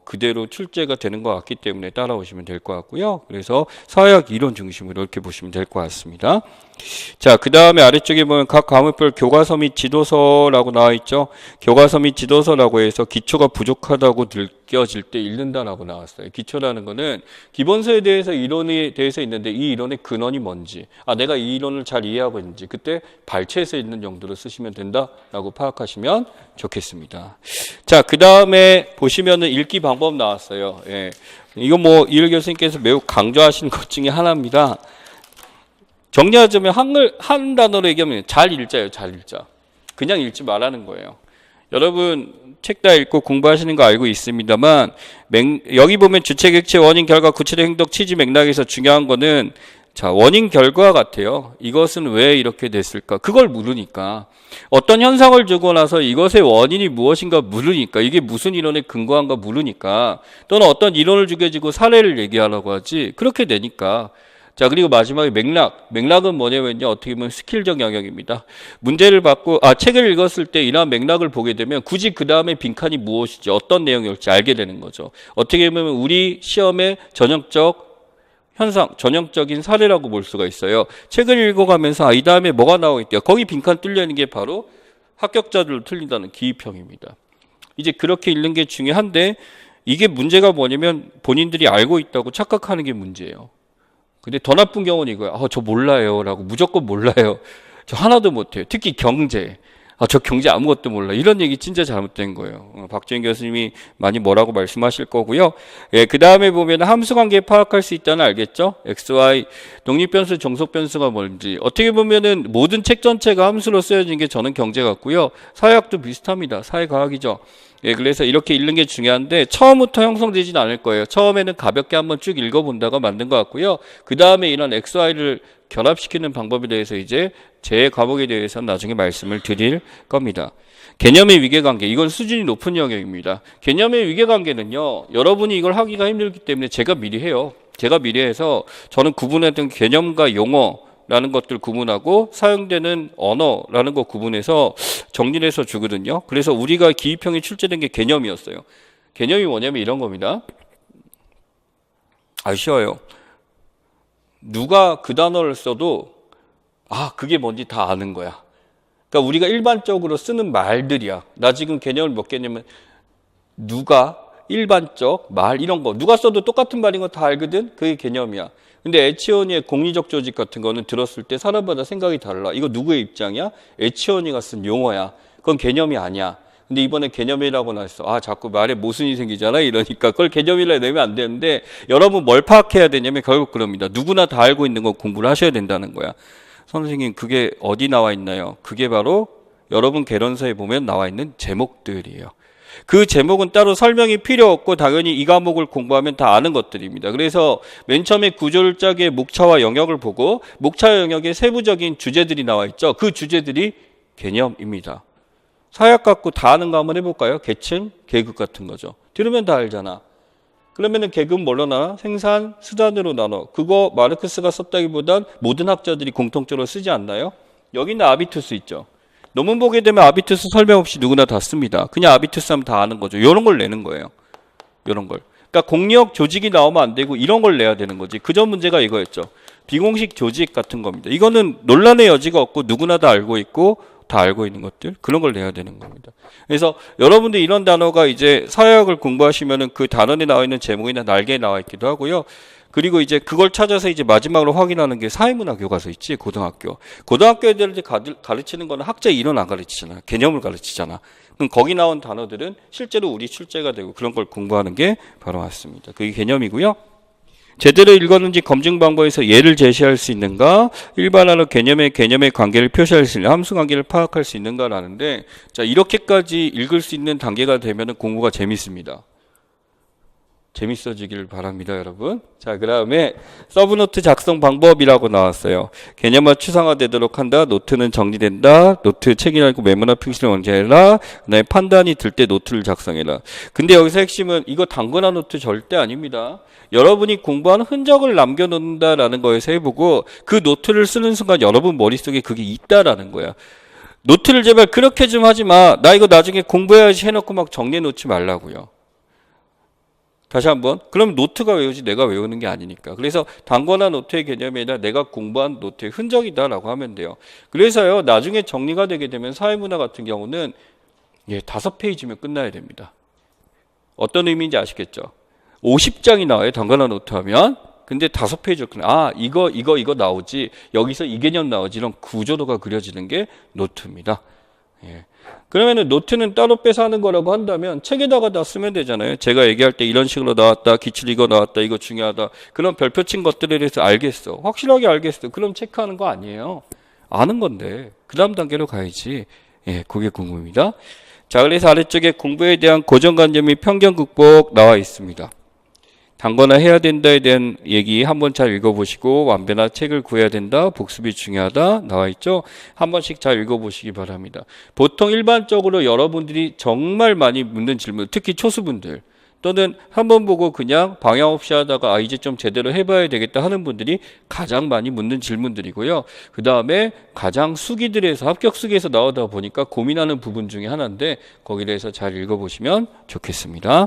그대로 출제가 되는 것 같기 때문에 따라오시면 될 것 같고요. 그래서 사회학 이론 중심으로 이렇게 보시면 될 것 같습니다. 자, 그 다음에 아래쪽에 보면 각 과목별 교과서 및 지도서라고 나와 있죠. 교과서 및 지도서라고 해서 기초가 부족하다고 느껴질 때 읽는다라고 나왔어요. 기초라는 거는 기본서에 대해서 이론에 대해서 있는데 이 이론의 근원이 뭔지, 아 내가 이 이론을 잘 이해하고 있는지 그때 발췌해서 있는 정도로 쓰시면 된다라고 파악하시면 좋겠습니다. 자, 그 다음에 보시면은 읽기 방법 나왔어요. 예. 이거 뭐 이일 교수님께서 매우 강조하시는 것 중에 하나입니다. 정리하자면 한 단어로 얘기하면 잘 읽자예요. 잘 읽자. 그냥 읽지 말라는 거예요. 여러분 책 다 읽고 공부하시는 거 알고 있습니다만 여기 보면 주체, 객체, 원인, 결과, 구체적 행동, 취지, 맥락에서 중요한 거는 자 원인, 결과 같아요. 이것은 왜 이렇게 됐을까? 그걸 물으니까. 어떤 현상을 주고 나서 이것의 원인이 무엇인가 물으니까 이게 무슨 이론에 근거한가 물으니까 또는 어떤 이론을 주게지고 사례를 얘기하라고 하지 그렇게 되니까 자 그리고 마지막에 맥락은 뭐냐면요 어떻게 보면 스킬적 영역입니다. 문제를 받고 책을 읽었을 때 이러한 맥락을 보게 되면 굳이 그 다음에 빈칸이 무엇이지 어떤 내용일지 알게 되는 거죠. 어떻게 보면 우리 시험의 전형적 현상, 전형적인 사례라고 볼 수가 있어요. 책을 읽어가면서 이 다음에 뭐가 나오고 있대요. 거기 빈칸 뚫려 있는 게 바로 합격자들로 틀린다는 기입형입니다. 이제 그렇게 읽는 게 중요한데 이게 문제가 뭐냐면 본인들이 알고 있다고 착각하는 게 문제예요. 근데 더 나쁜 경우는 이거예요. 저 몰라요 라고 무조건 몰라요. 저 하나도 못해요. 특히 경제. 저 경제 아무것도 몰라. 이런 얘기 진짜 잘못된 거예요. 박주인 교수님이 많이 뭐라고 말씀하실 거고요. 예, 그 다음에 보면 함수관계 파악할 수 있다는 알겠죠? XY, 독립변수, 종속변수가 뭔지. 어떻게 보면은 모든 책 전체가 함수로 쓰여진 게 저는 경제 같고요. 사회학도 비슷합니다. 사회과학이죠. 예, 그래서 이렇게 읽는 게 중요한데 처음부터 형성되진 않을 거예요. 처음에는 가볍게 한번 쭉 읽어본다가 만든 것 같고요. 그 다음에 이런 XY를 결합시키는 방법에 대해서 이제 제 과목에 대해서는 나중에 말씀을 드릴 겁니다. 개념의 위계관계, 이건 수준이 높은 영역입니다. 개념의 위계관계는요, 여러분이 이걸 하기가 힘들기 때문에 제가 미리 해요. 제가 미리 해서 저는 구분했던 개념과 용어라는 것들 구분하고 사용되는 언어라는 거 구분해서 정리를 해서 주거든요. 그래서 우리가 기입형이 출제된 게 개념이었어요. 개념이 뭐냐면 이런 겁니다. 쉬워요. 누가 그 단어를 써도 그게 뭔지 다 아는 거야. 그러니까 우리가 일반적으로 쓰는 말들이야. 나 지금 개념을 몇 개냐면 누가, 일반적, 말 이런 거 누가 써도 똑같은 말인 거 다 알거든. 그게 개념이야. 근데 에치오니의 공리적 조직 같은 거는 들었을 때 사람마다 생각이 달라. 이거 누구의 입장이야? 에치오니가 쓴 용어야. 그건 개념이 아니야. 근데 이번에 개념이라고 나왔어. 자꾸 말에 모순이 생기잖아. 이러니까 그걸 개념이라 내면 안 되는데 여러분 뭘 파악해야 되냐면 결국 그럽니다. 누구나 다 알고 있는 거 공부를 하셔야 된다는 거야. 선생님 그게 어디 나와 있나요? 그게 바로 여러분 개론서에 보면 나와 있는 제목들이에요. 그 제목은 따로 설명이 필요 없고 당연히 이 과목을 공부하면 다 아는 것들입니다. 그래서 맨 처음에 구조를 짜기에 목차와 영역을 보고 목차 영역에 세부적인 주제들이 나와 있죠. 그 주제들이 개념입니다. 사회학 갖고 다 아는 거 한번 해볼까요? 계층, 계급 같은 거죠. 들으면 다 알잖아. 그러면은 계급 뭘로 나눠? 생산 수단으로 나눠. 그거 마르크스가 썼다기보단 모든 학자들이 공통적으로 쓰지 않나요? 여기는 아비투스 있죠. 논문 보게 되면 아비투스 설명 없이 누구나 다 씁니다. 그냥 아비투스 하면 다 아는 거죠. 이런 걸 내는 거예요. 이런 걸. 그러니까 공력 조직이 나오면 안 되고 이런 걸 내야 되는 거지. 그전 문제가 이거였죠. 비공식 조직 같은 겁니다. 이거는 논란의 여지가 없고 누구나 다 알고 있고 다 알고 있는 것들, 그런 걸 내야 되는 겁니다. 그래서 여러분들 이런 단어가 이제 사회학을 공부하시면은 그 단원에 나와 있는 제목이나 날개에 나와 있기도 하고요. 그리고 이제 그걸 찾아서 이제 마지막으로 확인하는 게 사회문화 교과서 있지, 고등학교. 고등학교 애들한테 가르치는 거는 학자 이론 안 가르치잖아. 개념을 가르치잖아. 그럼 거기 나온 단어들은 실제로 우리 출제가 되고 그런 걸 공부하는 게 바로 맞습니다. 그게 개념이고요. 제대로 읽었는지 검증 방법에서 예를 제시할 수 있는가, 일반화로 개념의 관계를 표시할 수 있는, 함수 관계를 파악할 수 있는가라는데, 자, 이렇게까지 읽을 수 있는 단계가 되면 공부가 재밌습니다. 재밌어지길 바랍니다, 여러분. 자, 그 다음에 서브노트 작성 방법이라고 나왔어요. 개념화 추상화되도록 한다. 노트는 정리된다. 노트 책이라고 메모나 표시를 원제해라. 그다음에 판단이 들 때 노트를 작성해라. 근데 여기서 핵심은 이거 단거나 노트 절대 아닙니다. 여러분이 공부한 흔적을 남겨놓는다라는 거에서 해보고 그 노트를 쓰는 순간 여러분 머릿속에 그게 있다라는 거야. 노트를 제발 그렇게 좀 하지 마. 나 이거 나중에 공부해야지 해놓고 막 정리해 놓지 말라고요. 다시 한번. 그럼 노트가 외우지 내가 외우는 게 아니니까. 그래서 단거나 노트의 개념이 아니라 내가 공부한 노트의 흔적이다라고 하면 돼요. 그래서요, 나중에 정리가 되게 되면 사회문화 같은 경우는 5페이지면 끝나야 됩니다. 어떤 의미인지 아시겠죠? 50장이 나와요, 단거나 노트 하면. 근데 5페이지로 끝나. 이거 나오지. 여기서 이 개념 나오지. 이런 구조도가 그려지는 게 노트입니다. 예. 그러면은 노트는 따로 빼서 하는 거라고 한다면 책에다가 다 쓰면 되잖아요. 제가 얘기할 때 이런 식으로 나왔다, 기출 이거 나왔다, 이거 중요하다. 그런 별표 친 것들에 대해서 알겠어. 확실하게 알겠어. 그럼 체크하는 거 아니에요. 아는 건데 그 다음 단계로 가야지. 예, 그게 궁금합니다. 자, 그래서 아래쪽에 공부에 대한 고정관념 및 편견 극복 나와 있습니다. 단거나 해야 된다에 대한 얘기 한번 잘 읽어보시고, 완배나 책을 구해야 된다, 복습이 중요하다 나와 있죠. 한 번씩 잘 읽어보시기 바랍니다. 보통 일반적으로 여러분들이 정말 많이 묻는 질문, 특히 초수분들 또는 한번 보고 그냥 방향 없이 하다가 이제 좀 제대로 해봐야 되겠다 하는 분들이 가장 많이 묻는 질문들이고요. 그 다음에 가장 수기들에서 합격 수기에서 나오다 보니까 고민하는 부분 중에 하나인데 거기에 대해서 잘 읽어보시면 좋겠습니다.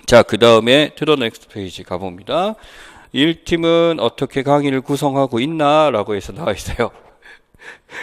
자, 그 다음에 to the next 페이지 가봅니다. 1팀은 어떻게 강의를 구성하고 있나? 라고 해서 나와 있어요.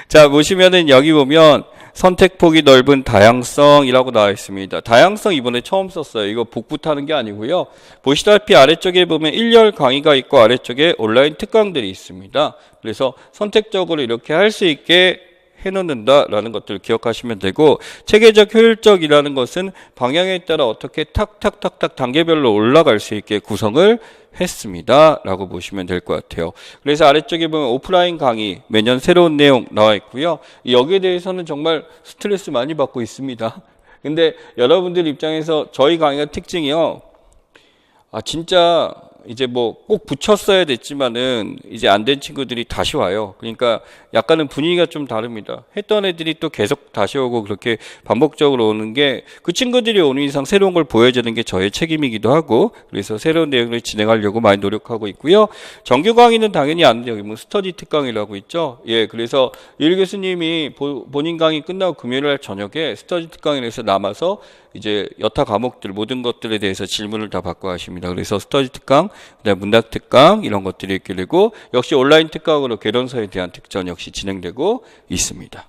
자, 보시면은 여기 보면 선택폭이 넓은 다양성이라고 나와 있습니다. 다양성 이번에 처음 썼어요. 이거 복붙하는 게 아니고요. 보시다시피 아래쪽에 보면 1열 강의가 있고 아래쪽에 온라인 특강들이 있습니다. 그래서 선택적으로 이렇게 할 수 있게 해놓는다라는 것들을 기억하시면 되고, 체계적 효율적이라는 것은 방향에 따라 어떻게 탁탁탁탁 단계별로 올라갈 수 있게 구성을 했습니다 라고 보시면 될 것 같아요. 그래서 아래쪽에 보면 오프라인 강의 매년 새로운 내용 나와 있고요. 여기에 대해서는 정말 스트레스 많이 받고 있습니다. 근데 여러분들 입장에서 저희 강의가 특징이요, 진짜 이제 뭐 꼭 붙였어야 됐지만은 이제 안 된 친구들이 다시 와요. 그러니까 약간은 분위기가 좀 다릅니다. 했던 애들이 또 계속 다시 오고 그렇게 반복적으로 오는 게, 그 친구들이 오는 이상 새로운 걸 보여주는 게 저의 책임이기도 하고, 그래서 새로운 내용을 진행하려고 많이 노력하고 있고요. 정규 강의는 당연히 안 돼요. 뭐 스터디 특강이라고 있죠. 예, 그래서 일 교수님이 본인 강의 끝나고 금요일 저녁에 스터디 특강에서 남아서 이제 여타 과목들 모든 것들에 대해서 질문을 다 받고 하십니다. 그래서 스터디 특강, 그다음에 문학 특강 이런 것들이 있게 되고, 역시 온라인 특강으로 개론서에 대한 특전 역시 진행되고 있습니다.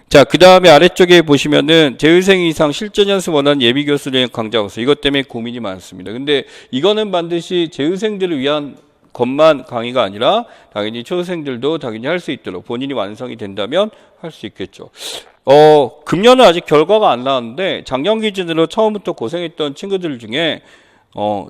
자, 그 다음에 아래쪽에 보시면은 재의생 이상 실전 연습 원하는 예비 교수의 강좌고서, 이것 때문에 고민이 많습니다. 근데 이거는 반드시 재의생들을 위한 것만 강의가 아니라 당연히 초생들도 당연히 할 수 있도록 본인이 완성이 된다면 할 수 있겠죠. 금년은 아직 결과가 안 나왔는데 작년 기준으로 처음부터 고생했던 친구들 중에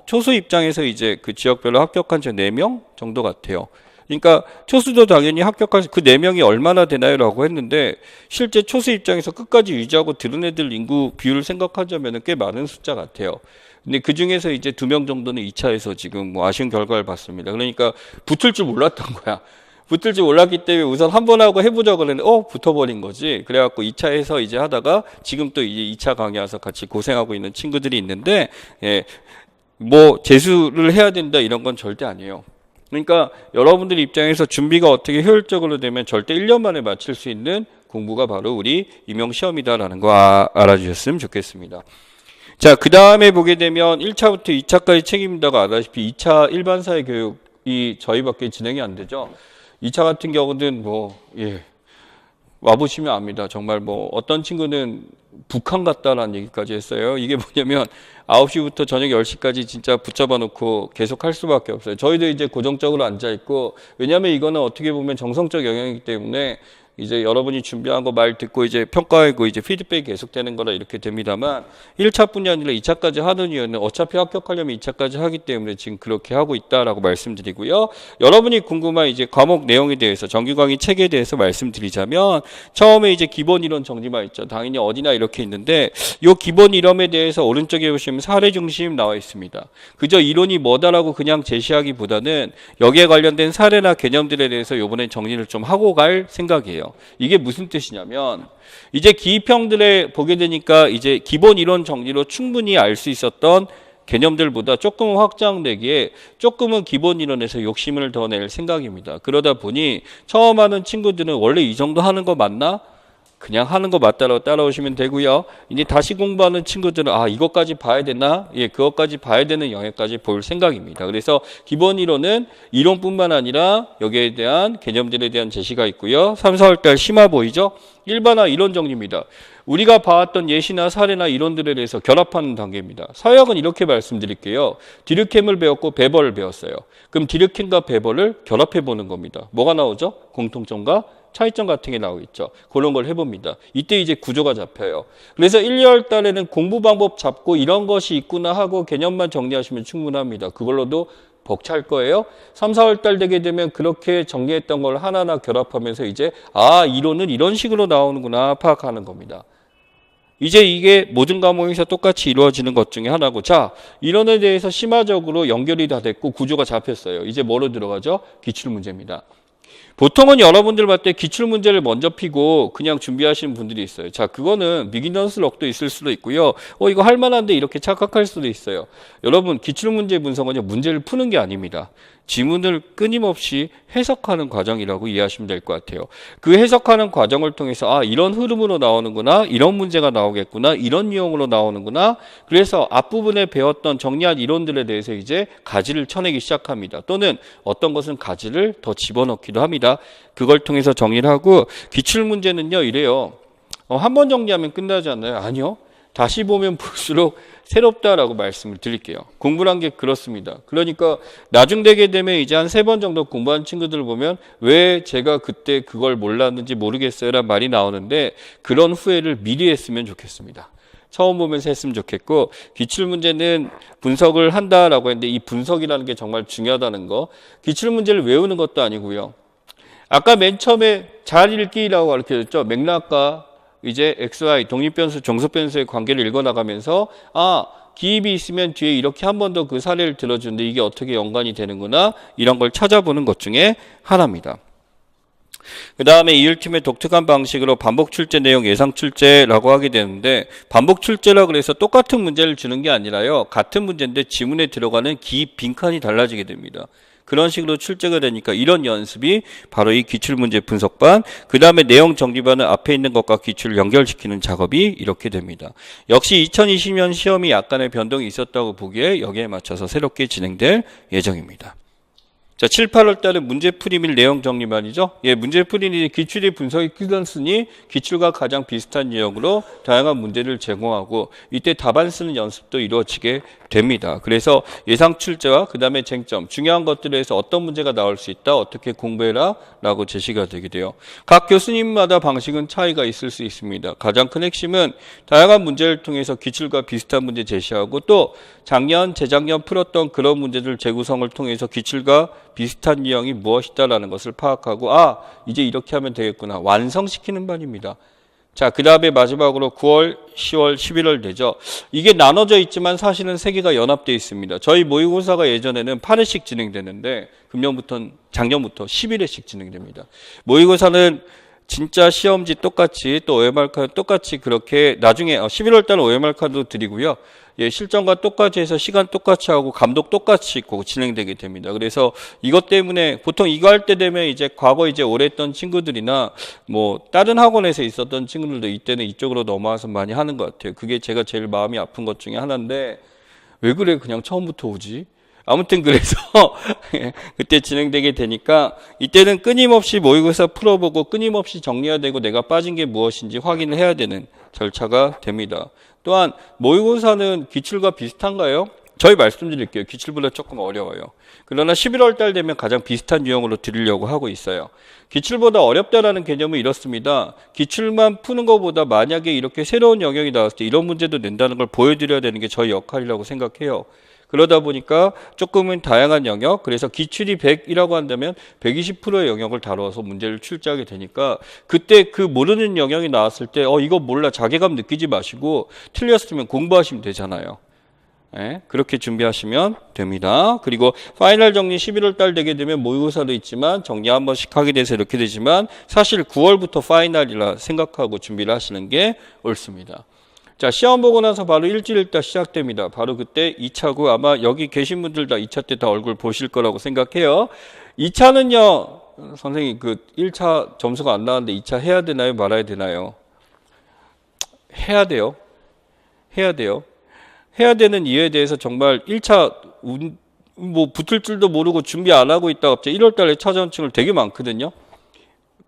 초수 입장에서 이제 그 지역별로 합격한 저 4명 정도 같아요. 그러니까 초수도 당연히 합격할 수, 그 4명이 얼마나 되나요? 라고 했는데 실제 초수 입장에서 끝까지 유지하고 들은 애들 인구 비율을 생각하자면 꽤 많은 숫자 같아요. 근데 그 중에서 이제 2명 정도는 2차에서 지금 뭐 아쉬운 결과를 봤습니다. 그러니까 붙을 줄 몰랐던 거야. 붙을 줄 몰랐기 때문에 우선 한 번 하고 해보자고 그랬는데 붙어버린 거지. 그래갖고 2차에서 이제 하다가 지금 또 이제 2차 강의 와서 같이 고생하고 있는 친구들이 있는데, 예, 뭐 재수를 해야 된다 이런 건 절대 아니에요. 그러니까 여러분들 입장에서 준비가 어떻게 효율적으로 되면 절대 1년 만에 마칠 수 있는 공부가 바로 우리 임용시험이다라는 거 알아주셨으면 좋겠습니다. 자, 그 다음에 보게 되면 1차부터 2차까지 책임진다고 알다시피 2차 일반사회 교육이 저희밖에 진행이 안 되죠. 2차 같은 경우는 와보시면 압니다. 정말 뭐 어떤 친구는 북한 같다라는 얘기까지 했어요. 이게 뭐냐면 9시부터 저녁 10시까지 진짜 붙잡아 놓고 계속 할 수밖에 없어요. 저희도 이제 고정적으로 앉아 있고, 왜냐하면 이거는 어떻게 보면 정성적 영역이기 때문에 이제 여러분이 준비한 거 말 듣고 이제 평가하고 이제 피드백이 계속되는 거라 이렇게 됩니다만 1차뿐이 아니라 2차까지 하는 이유는 어차피 합격하려면 2차까지 하기 때문에 지금 그렇게 하고 있다라고 말씀드리고요. 여러분이 궁금한 이제 과목 내용에 대해서 정규 강의 책에 대해서 말씀드리자면 처음에 이제 기본 이론 정리만 있죠. 당연히 어디나 이렇게 있는데 이 기본 이론에 대해서 오른쪽에 보시면 사례 중심 나와 있습니다. 그저 이론이 뭐다라고 그냥 제시하기보다는 여기에 관련된 사례나 개념들에 대해서 이번에 정리를 좀 하고 갈 생각이에요. 이게 무슨 뜻이냐면 이제 기입형들에 보게 되니까 이제 기본 이론 정리로 충분히 알 수 있었던 개념들보다 조금은 확장되기에 조금은 기본 이론에서 욕심을 더 낼 생각입니다. 그러다 보니 처음 하는 친구들은 원래 이 정도 하는 거 맞나? 그냥 하는 거 맞다라고 따라오시면 되고요. 이제 다시 공부하는 친구들은 이것까지 봐야 되나? 그것까지 봐야 되는 영역까지 볼 생각입니다. 그래서 기본 이론은 이론뿐만 아니라 여기에 대한 개념들에 대한 제시가 있고요. 3, 4월달 심화 보이죠? 일반화 이론 정리입니다. 우리가 봐왔던 예시나 사례나 이론들에 대해서 결합하는 단계입니다. 서역은 이렇게 말씀드릴게요. 디르켐을 배웠고 베벌을 배웠어요. 그럼 디르켐과 베벌을 결합해 보는 겁니다. 뭐가 나오죠? 공통점과 차이점 같은 게 나오겠죠. 그런 걸 해봅니다. 이때 이제 구조가 잡혀요. 그래서 1, 2월 달에는 공부 방법 잡고 이런 것이 있구나 하고 개념만 정리하시면 충분합니다. 그걸로도 벅찰 거예요. 3, 4월 달 되게 되면 그렇게 정리했던 걸 하나하나 결합하면서 이제 이론은 이런 식으로 나오는구나 파악하는 겁니다. 이제 이게 모든 과목에서 똑같이 이루어지는 것 중에 하나고, 자, 이론에 대해서 심화적으로 연결이 다 됐고 구조가 잡혔어요. 이제 뭐로 들어가죠? 기출문제입니다. 보통은 여러분들 봤을 때 기출문제를 먼저 피고 그냥 준비하시는 분들이 있어요. 자, 그거는 비기너스 럭도 있을 수도 있고요. 이거 할 만한데 이렇게 착각할 수도 있어요. 여러분, 기출문제 분석은 문제를 푸는 게 아닙니다. 지문을 끊임없이 해석하는 과정이라고 이해하시면 될 것 같아요. 그 해석하는 과정을 통해서 이런 흐름으로 나오는구나, 이런 문제가 나오겠구나, 이런 유형으로 나오는구나. 그래서 앞부분에 배웠던 정리한 이론들에 대해서 이제 가지를 쳐내기 시작합니다. 또는 어떤 것은 가지를 더 집어넣기도 합니다. 그걸 통해서 정리를 하고, 기출문제는요 이래요. 한 번 정리하면 끝나지 않나요? 아니요. 다시 보면 볼수록 새롭다라고 말씀을 드릴게요. 공부란 게 그렇습니다. 그러니까 나중 되게 되면 이제 한 3번 정도 공부한 친구들을 보면 왜 제가 그때 그걸 몰랐는지 모르겠어요 라는 말이 나오는데, 그런 후회를 미리 했으면 좋겠습니다. 처음 보면서 했으면 좋겠고, 기출문제는 분석을 한다라고 했는데 이 분석이라는 게 정말 중요하다는 거. 기출문제를 외우는 것도 아니고요. 아까 맨 처음에 잘 읽기라고 가르쳐줬죠. 맥락과 이제 XY 독립변수, 종속변수의 관계를 읽어나가면서 기입이 있으면 뒤에 이렇게 한 번 더 그 사례를 들어주는데 이게 어떻게 연관이 되는구나, 이런 걸 찾아보는 것 중에 하나입니다. 그 다음에 이율팀의 독특한 방식으로 반복 출제 내용 예상 출제라고 하게 되는데, 반복 출제라 그래서 똑같은 문제를 주는 게 아니라요, 같은 문제인데 지문에 들어가는 기입 빈칸이 달라지게 됩니다. 그런 식으로 출제가 되니까 이런 연습이 바로 이 기출문제 분석반, 그 다음에 내용 정리반은 앞에 있는 것과 기출을 연결시키는 작업이 이렇게 됩니다. 역시 2020년 시험이 약간의 변동이 있었다고 보기에 여기에 맞춰서 새롭게 진행될 예정입니다. 자, 7, 8월 달은 문제풀이 및 내용 정리반이죠. 문제풀이는 기출이 분석이 끝났으니 기출과 가장 비슷한 유형으로 다양한 문제를 제공하고 이때 답안 쓰는 연습도 이루어지게 됩니다. 그래서 예상 출제와 그 다음에 쟁점, 중요한 것들에서 어떤 문제가 나올 수 있다, 어떻게 공부해라 라고 제시가 되게 돼요. 각 교수님마다 방식은 차이가 있을 수 있습니다. 가장 큰 핵심은 다양한 문제를 통해서 기출과 비슷한 문제 제시하고, 또 작년, 재작년 풀었던 그런 문제들 재구성을 통해서 기출과 비슷한 유형이 무엇이다라는 것을 파악하고 이제 이렇게 하면 되겠구나, 완성시키는 반입니다. 자, 그 다음에 마지막으로 9월, 10월, 11월 되죠. 이게 나눠져 있지만 사실은 3개가 연합되어 있습니다. 저희 모의고사가 예전에는 8회씩 진행되는데 작년부터 11회씩 진행됩니다. 모의고사는 진짜 시험지 똑같이 또 OMR 카드 똑같이 그렇게 나중에 11월 달은 OMR 카드도 드리고요. 예, 실전과 똑같이 해서 시간 똑같이 하고 감독 똑같이 있고 진행되게 됩니다. 그래서 이것 때문에 보통 이거 할 때 되면 이제 과거 이제 오래 했던 친구들이나 뭐 다른 학원에서 있었던 친구들도 이때는 이쪽으로 넘어와서 많이 하는 것 같아요. 그게 제가 제일 마음이 아픈 것 중에 하나인데 왜 그래 그냥 처음부터 오지? 아무튼 그래서 그때 진행되게 되니까 이때는 끊임없이 모의고사 풀어보고 끊임없이 정리해야 되고 내가 빠진 게 무엇인지 확인을 해야 되는 절차가 됩니다. 또한 모의고사는 기출과 비슷한가요? 저희 말씀드릴게요. 기출보다 조금 어려워요. 그러나 11월 달 되면 가장 비슷한 유형으로 드리려고 하고 있어요. 기출보다 어렵다라는 개념은 이렇습니다. 기출만 푸는 것보다 만약에 이렇게 새로운 영역이 나왔을 때 이런 문제도 낸다는 걸 보여드려야 되는 게 저희 역할이라고 생각해요. 그러다 보니까 조금은 다양한 영역, 그래서 기출이 100이라고 한다면 120%의 영역을 다뤄서 문제를 출제하게 되니까 그때 그 모르는 영역이 나왔을 때 이거 몰라 자괴감 느끼지 마시고 틀렸으면 공부하시면 되잖아요. 네, 그렇게 준비하시면 됩니다. 그리고 파이널 정리 11월 달 되게 되면 모의고사도 있지만 정리 한 번씩 하게 돼서 이렇게 되지만 사실 9월부터 파이널이라 생각하고 준비를 하시는 게 옳습니다. 자, 시험 보고 나서 바로 일주일 있다 시작됩니다. 바로 그때 2차고 아마 여기 계신 분들 다 2차 때 다 얼굴 보실 거라고 생각해요. 2차는요, 선생님 그 1차 점수가 안 나왔는데 2차 해야 되나요? 말아야 되나요? 해야 돼요. 해야 돼요. 해야 되는 이유에 대해서 정말 1차 뭐 붙을 줄도 모르고 준비 안 하고 있다가 갑자기 1월 달에 찾아온 친구들 되게 많거든요.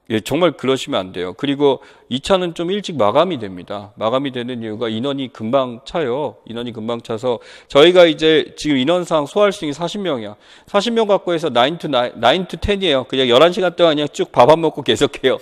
예, 정말 그러시면 안 돼요. 그리고 2차는 좀 일찍 마감이 됩니다. 마감이 되는 이유가 인원이 금방 차요. 인원이 금방 차서 저희가 이제 지금 인원상 소화할 수 있는 게 40명이야. 40명 갖고 해서 9 to 10이에요. 그냥 11시간 동안 그냥 쭉 밥 안 먹고 계속해요.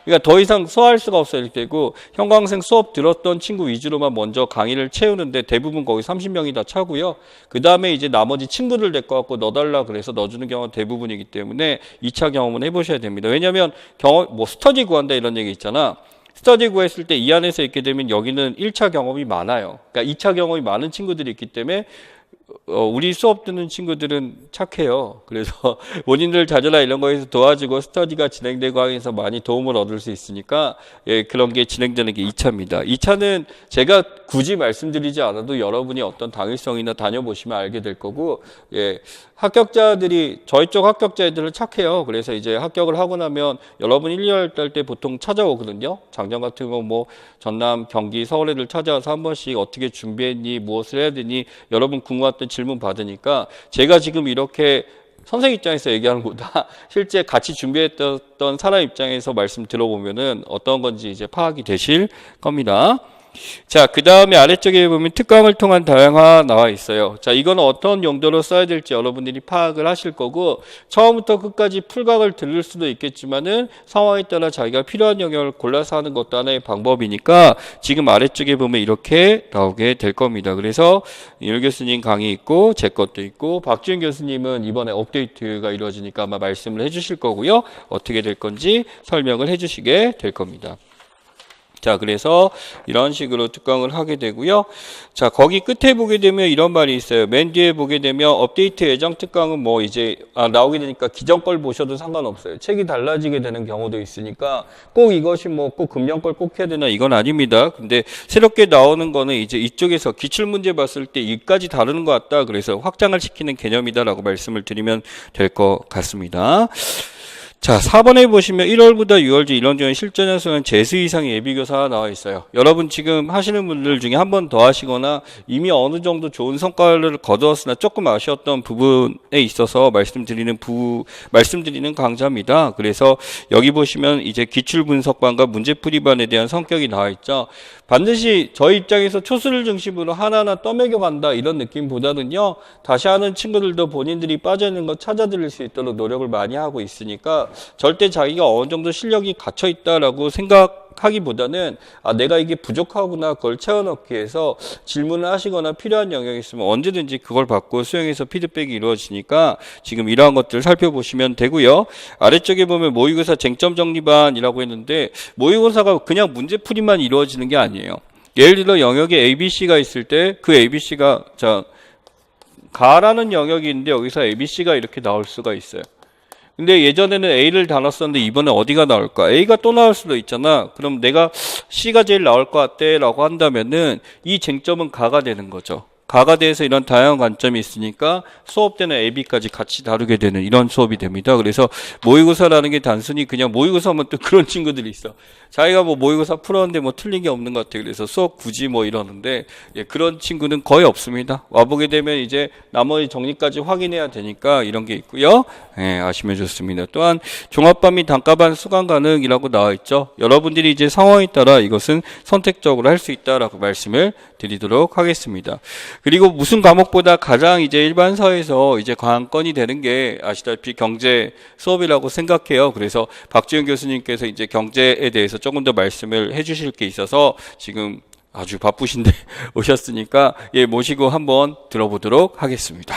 그러니까 더 이상 소화할 수가 없어요. 이렇게 되고 형광생 수업 들었던 친구 위주로만 먼저 강의를 채우는데 대부분 거의 30명이 다 차고요. 그 다음에 이제 나머지 친구들 데리고 갖고 넣어달라 그래서 넣어주는 경우가 대부분이기 때문에 2차 경험은 해보셔야 됩니다. 왜냐하면 뭐 스터디 구한다 이런 얘기 있잖아. 스터디 구했을 때 이 안에서 있게 되면 여기는 1차 경험이 많아요. 그러니까 2차 경험이 많은 친구들이 있기 때문에 우리 수업 듣는 친구들은 착해요. 그래서 본인들 자제라 이런 거에서 도와주고 스터디가 진행되고 하면서 많이 도움을 얻을 수 있으니까 예, 그런 게 진행되는 게 2차입니다. 2차는 제가 굳이 말씀드리지 않아도 여러분이 어떤 당위성이나 다녀보시면 알게 될 거고 예, 합격자들이 저희 쪽 합격자들은 착해요. 그래서 이제 합격을 하고 나면 여러분 1, 2월 달 때 보통 찾아오거든요. 작년 같은 거 뭐 전남, 경기, 서울에들 찾아와서 한 번씩 어떻게 준비했니, 무엇을 해야 되니 여러분 궁금했던 질문 받으니까 제가 지금 이렇게 선생님 입장에서 얘기하는 것보다 실제 같이 준비했던 사람 입장에서 말씀 들어보면은 어떤 건지 이제 파악이 되실 겁니다. 자, 그 다음에 아래쪽에 보면 특강을 통한 다양화 나와 있어요. 자, 이건 어떤 용도로 써야 될지 여러분들이 파악을 하실 거고 처음부터 끝까지 풀각을 들을 수도 있겠지만은 상황에 따라 자기가 필요한 영역을 골라서 하는 것도 하나의 방법이니까 지금 아래쪽에 보면 이렇게 나오게 될 겁니다. 그래서 일 교수님 강의 있고 제 것도 있고 박지훈 교수님은 이번에 업데이트가 이루어지니까 아마 말씀을 해주실 거고요. 어떻게 될 건지 설명을 해주시게 될 겁니다. 자, 그래서 이런 식으로 특강을 하게 되고요. 자, 거기 끝에 보게 되면 이런 말이 있어요. 맨 뒤에 보게 되면 업데이트 예정 특강은 뭐 이제 나오게 되니까 기존 걸 보셔도 상관없어요. 책이 달라지게 되는 경우도 있으니까 꼭 이것이 뭐 꼭 금년 걸 꼭 해야 되나 이건 아닙니다. 근데 새롭게 나오는 거는 이제 이쪽에서 기출 문제 봤을 때 이까지 다루는 것 같다. 그래서 확장을 시키는 개념이다라고 말씀을 드리면 될 것 같습니다. 자, 4번에 보시면 1월부터 6월째 1년 중에 실전 연수는 재수 이상 예비교사가 나와 있어요. 여러분 지금 하시는 분들 중에 한 번 더 하시거나 이미 어느 정도 좋은 성과를 거두었으나 조금 아쉬웠던 부분에 있어서 말씀드리는 강좌입니다. 그래서 여기 보시면 이제 기출 분석반과 문제풀이반에 대한 성격이 나와 있죠. 반드시 저희 입장에서 초수를 중심으로 하나하나 떠먹여 간다 이런 느낌보다는요. 다시 하는 친구들도 본인들이 빠져있는 거 찾아들일 수 있도록 노력을 많이 하고 있으니까 절대 자기가 어느 정도 실력이 갇혀 있다라고 생각하기보다는 내가 이게 부족하구나 그걸 채워넣기 위해서 질문을 하시거나 필요한 영역이 있으면 언제든지 그걸 받고 수용해서 피드백이 이루어지니까 지금 이러한 것들을 살펴보시면 되고요. 아래쪽에 보면 모의고사 쟁점 정리반이라고 했는데 모의고사가 그냥 문제풀이만 이루어지는 게 아니에요. 예를 들어 영역에 ABC가 있을 때 그 ABC가 가라는 영역이 있는데 여기서 ABC가 이렇게 나올 수가 있어요. 근데 예전에는 A를 다뤘었는데 이번에 어디가 나올까? A가 또 나올 수도 있잖아. 그럼 내가 C가 제일 나올 것 같아 라고 한다면은 이 쟁점은 가가 되는 거죠. 가가대에서 이런 다양한 관점이 있으니까 수업 때는 AB까지 같이 다루게 되는 이런 수업이 됩니다. 그래서 모의고사라는 게 단순히 그냥 모의고사면 또 그런 친구들이 있어. 자기가 뭐 모의고사 풀었는데 뭐 틀린 게 없는 것 같아. 그래서 수업 굳이 뭐 이러는데, 예, 그런 친구는 거의 없습니다. 와보게 되면 이제 나머지 정리까지 확인해야 되니까 이런 게 있고요. 예, 아시면 좋습니다. 또한 종합반 및 단과반 수강 가능이라고 나와 있죠. 여러분들이 이제 상황에 따라 이것은 선택적으로 할 수 있다라고 말씀을 드리도록 하겠습니다. 그리고 무슨 과목보다 가장 이제 일반 사회에서 이제 관건이 되는 게 아시다시피 경제 수업이라고 생각해요. 그래서 박지훈 교수님께서 이제 경제에 대해서 조금 더 말씀을 해주실 게 있어서 지금 아주 바쁘신데 오셨으니까, 예, 모시고 한번 들어보도록 하겠습니다.